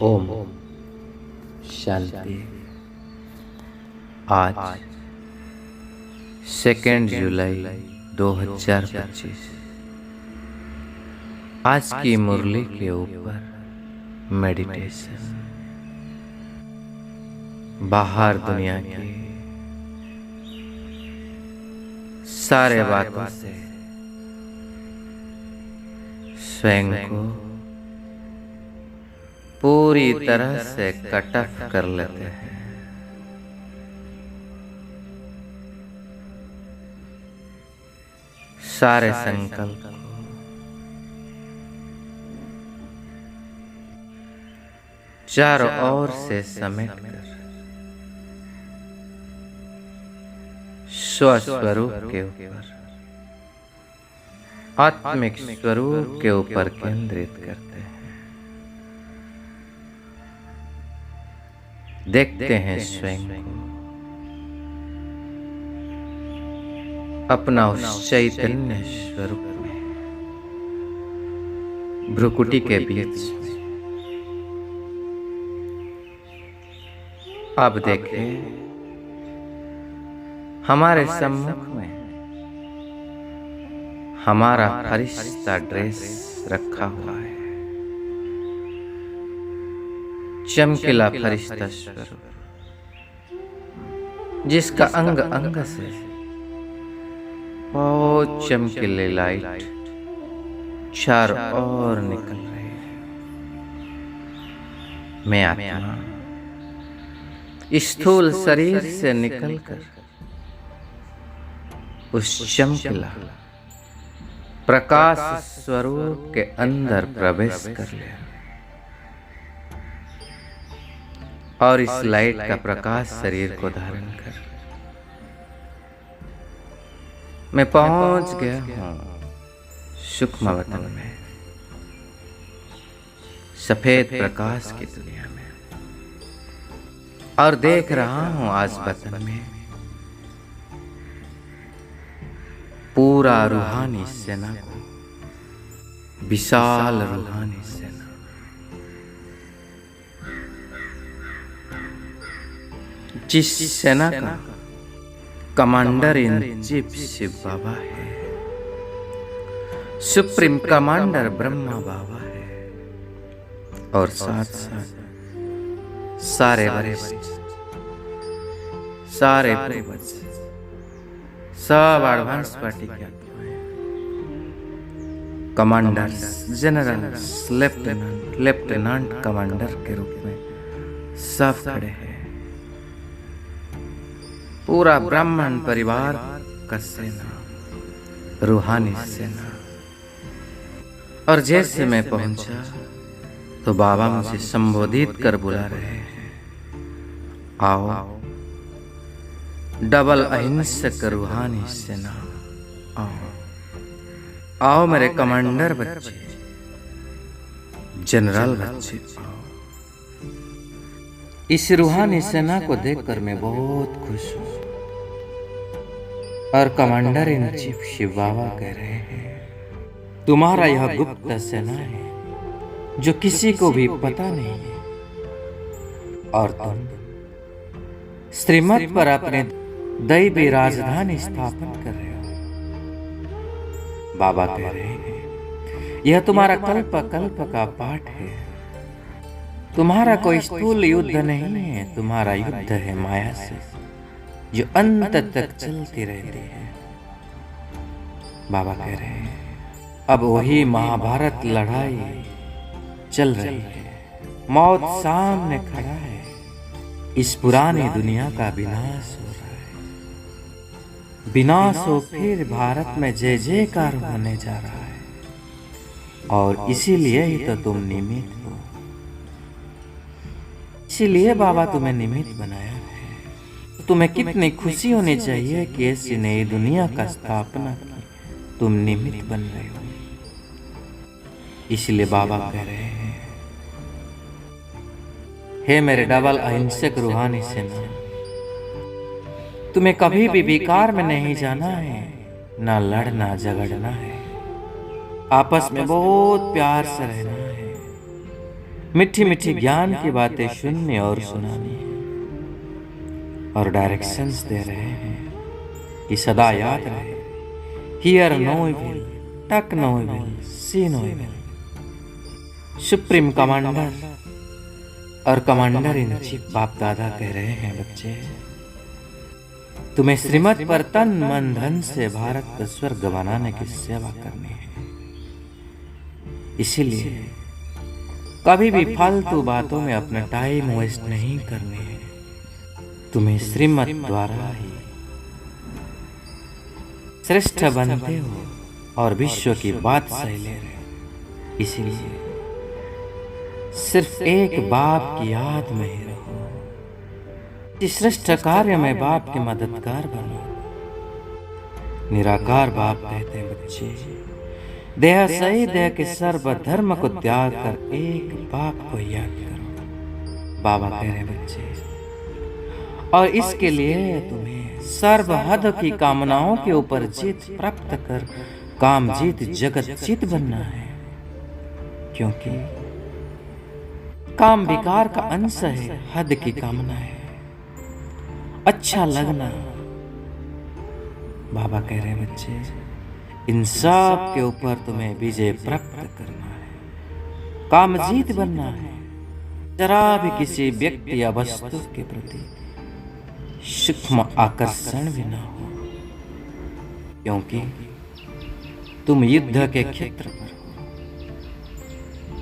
ओम शांति। आज 2 जुलाई 2025। आज की मुरली के ऊपर मेडिटेशन। बाहर दुनिया की सारे बातों से स्वयं को पूरी तरह से कट ऑफ कर लेते हैं। सारे संकल्प को चारों ओर से समेट कर स्वस्वरूप के ऊपर, आत्मिक स्वरूप के ऊपर केंद्रित करते हैं। देखते हैं स्वयं को, अपना उस चैतन्य स्वरूप में, भ्रुकुटी के बीच में। अब देखें, हमारे सम्मुख में हमारा फरिश्ता ड्रेस रखा हुआ है। चमकीला फरिश्ता स्वरूप, जिसका अंग अंग से बहुत चमकीले लाइट चारों ओर निकल रहे हैं। मैं आत्मा स्थूल शरीर से निकलकर उस चमकीला प्रकाश स्वरूप के अंदर प्रवेश कर लिया और इस लाइट का प्रकाश शरीर को धारण कर मैं पहुंच गया हूं सूक्ष्म वतन में, सफेद प्रकाश की दुनिया में, और देख रहा हूं आज वतन में पूरा रूहानी सेना को, विशाल रूहानी सेना, जिस सेना का कमांडर इन चीफ शिव बाबा है, सुप्रीम कमांडर ब्रह्मा बाबा है, और साथ साथ सारे वरिष्ठ, सारे पूर्वज, सब एडवांस पार्टी के कमांडर, जनरल, लेफ्टिनेंट कमांडर के रूप में सब खड़े हैं। पूरा ब्राह्मण परिवार का सेना, रूहानी सेना। और जैसे मैं पहुंचा तो बाबा मुझे संबोधित कर बुला रहे हैं, आओ डबल अहिंसक रूहानी सेना, आओ आओ मेरे कमांडर बच्चे, जनरल बच्चे, आओ। इस रूहानी सेना को देखकर मैं बहुत खुश हूं। और कमांडर इन चीफ शिव बाबा कह रहे हैं, तुम्हारा यह गुप्त सेना है जो किसी को भी पता नहीं है, और तुम श्रीमत पर अपने दैवी राजधानी स्थापन कर रहे हो। बाबा कह रहे हैं, यह तुम्हारा कल्प कल्प का पाठ है। तुम्हारा कोई स्थूल युद्ध नहीं है, तुम्हारा युद्ध है माया से, जो अंत तक चलती रहती है। बाबा कह रहे हैं, अब वही महाभारत लड़ाई चल रही है, मौत सामने खड़ा है, इस पुरानी दुनिया का विनाश हो रहा है। विनाश हो फिर भारत में जय जयकार होने जा रहा है, और इसीलिए ही तो तुम निमित्त हो। इसीलिए बाबा तुम्हें निमित्त बनाया है। तो तुम्हें कितनी खुशी होनी चाहिए कि ऐसी नई दुनिया का स्थापना की तुम निमित्त बन रहे हो। इसलिए बाबा कह रहे हैं, हे मेरे डबल अहिंसक रूहानी सेना, तुम्हें कभी भी विकार में नहीं जाना है, ना लड़ना झगड़ना है, आपस में बहुत प्यार से रहना है। मीठी मीठी ज्ञान की बातें सुननी और सुनानी है, और डायरेक्शंस दे रहे हैं कि सदा याद रहे, हियर नो इविल, टक नो इविल, सी नो इविल। सुप्रीम कमांडर और कमांडर इन चीफ बाप दादा कह रहे हैं, बच्चे तुम्हें श्रीमत पर तन मन धन से भारत को स्वर्ग बनाने की सेवा करनी है। इसीलिए कभी भी फालतू बातों में अपना टाइम वेस्ट नहीं करनी है। तुम्हें श्रीमत द्वारा ही श्रेष्ठ बनते हो और विश्व की बात सही ले रहे हो। इसीलिए सिर्फ एक बाप की याद में ही रहो। इस श्रेष्ठ कार्य में बाप के मददगार बनो। निराकार बाप कहते हैं, बच्चे देह सही देह के सर्व धर्म को त्याग कर एक बाप को याद करो। बाबा कह रहे बच्चे, और इसके लिए तुम्हें सर्व हद की कामनाओं के ऊपर जीत प्राप्त कर काम जीत जगत जीत बनना है। क्योंकि काम विकार का अंश है, हद की कामना है, अच्छा लगना। बाबा कह रहे बच्चे, इन सब के ऊपर तुम्हें विजय प्राप्त करना है, काम जीत बनना है। जरा भी किसी व्यक्ति या वस्तु के प्रति सूक्ष्म आकर्षण भी ना हो, क्योंकि तुम युद्ध के क्षेत्र पर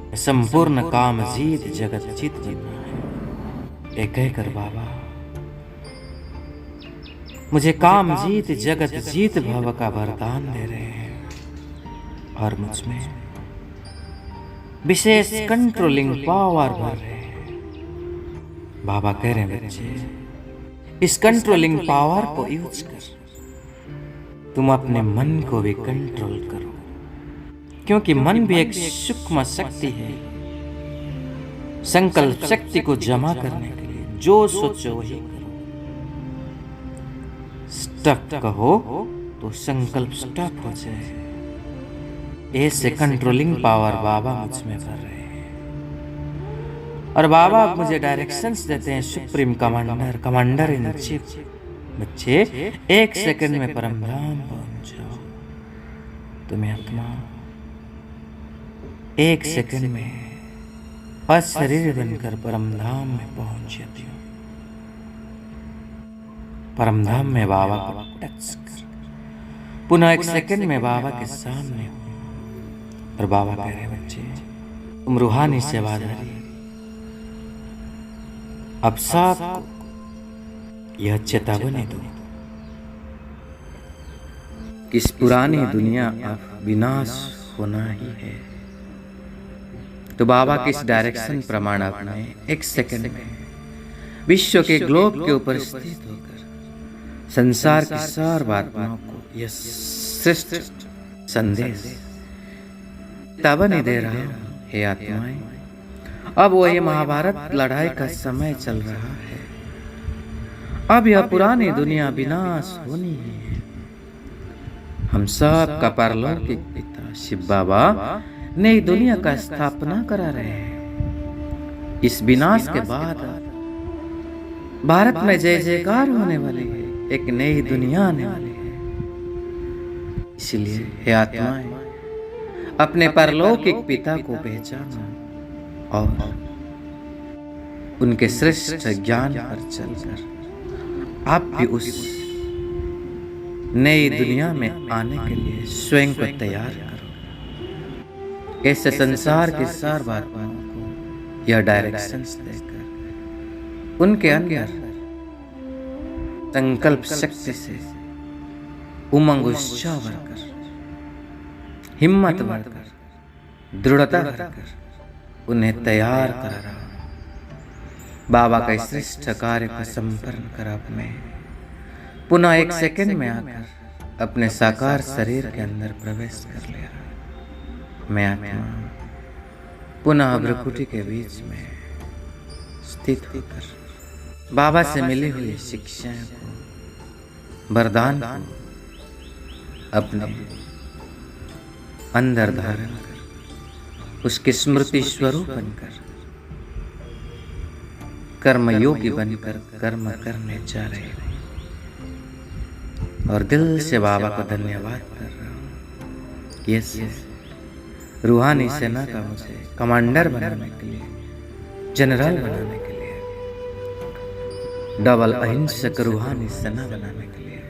हो। संपूर्ण काम जीत जगत जीत बनना है। एक कहकर बाबा मुझे काम जीत जगत जीत भव का वरदान दे रहे हैं, और मुझ में विशेष कंट्रोलिंग पावर भर रहे हैं। बाबा कह रहे हैं, बच्चे इस कंट्रोलिंग पावर को यूज कर तुम अपने मन को भी कंट्रोल करो, क्योंकि मन भी एक सूक्ष्म शक्ति है। संकल्प शक्ति को जमा करने के लिए जो सोचो वही करो। स्टक कहो तो संकल्प स्टक हो जाए। ऐसे कंट्रोलिंग पावर बाबा मुझ में भर रहे हैं, और बाबा मुझे डायरेक्शंस देते हैं। Supreme commander, commander in chief, बच्चे 1 सेकंड में परमधाम पहुंच जाओ। तुम्हें आत्मा 1 सेकंड में अशरीर बनकर परमधाम में पहुंच जाती हूँ। परमधाम में बाबा को टच कर पुनः 1 सेकंड में बाबा के सामने हो। और बाबा कह रहे बच्चे, तुम रूहानी सेवादारी अब सबको यह चेतावनी दो कि इस पुरानी दुनिया अब विनाश होना ही है। तो बाबा के इस डायरेक्शन प्रमाण अपने 1 सेकंड में विश्व के ग्लोब के ऊपर स्थित होकर संसार की सर्व आत्माओं को यह श्रेष्ठ संदेश चेतावनी दे रहा हूं। हे आत्माएं, अब वही महाभारत लड़ाई का समय चल रहा है। अब यह पुरानी दुनिया विनाश होनी है। हम सब का परलौकिक पिता शिव बाबा नई दुनिया का स्थापना करा रहे हैं। इस विनाश के बाद भारत में जय जयकार होने वाली है, एक नई दुनिया आने वाली है। इसलिए हे आत्माएं, अपने परलौकिक पिता को पहचानो और उनके श्रेष्ठ ज्ञान पर चलकर आप भी उस नई दुनिया में आने के लिए स्वयं को तैयार करो। ऐसे संसार के सर्व आत्माओं को यह डायरेक्शंस देकर उनके अंदर संकल्प शक्ति से उमंग उत्साह भरकर, हिम्मत बढ़कर, दृढ़ता भरकर उन्हें तैयार कर रहा हूं। बाबा का श्रेष्ठ कार्य को संपन्न कर अपने पुनः 1 सेकंड में आकर अपने साकार शरीर के अंदर प्रवेश कर लिया। मैं आत्मा पुनः भ्रुकुटी के बीच में स्थित होकर बाबा से मिली हुई शिक्षाएं को, वरदान को अपने अंदर धारण कर उसकी स्मृति स्वरूप बनकर कर्मयोगी बनकर कर्म करने जा रहे हो और दिल से बाबा को धन्यवाद कर रहा हूँ। यस, रूहानी सेना का मुझे कमांडर बनाने के लिए, जनरल बनाने के लिए, डबल अहिंसक रूहानी सेना बनाने के लिए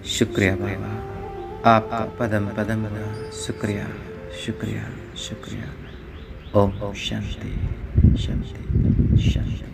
शुक्रिया बाबा, आपका पदम पदम का शुक्रिया शुक्रिया शुक्रिया। ओम शांति शांति शांति।